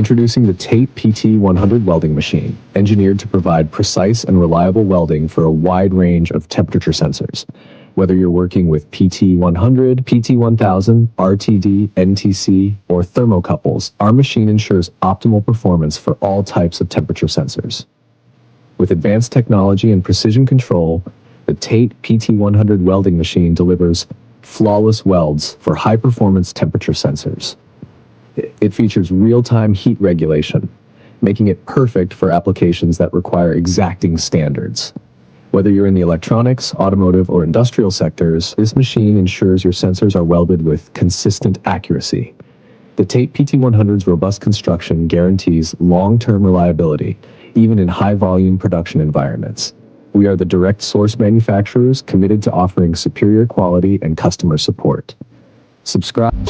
Introducing the TATE PT100 welding machine, engineered to provide precise and reliable welding for a wide range of temperature sensors. Whether you're working with PT100, PT1000, RTD, NTC, or thermocouples, our machine ensures optimal performance for all types of temperature sensors. With advanced technology and precision control, the TATE PT100 welding machine delivers flawless welds for high-performance temperature sensors. It features real-time heat regulation, making it perfect for applications that require exacting standards. Whether you're in the electronics, automotive, or industrial sectors, this machine ensures your sensors are welded with consistent accuracy. The TATE PT100's robust construction guarantees long-term reliability, even in high-volume production environments. We are the direct source manufacturers committed to offering superior quality and customer support. Subscribe.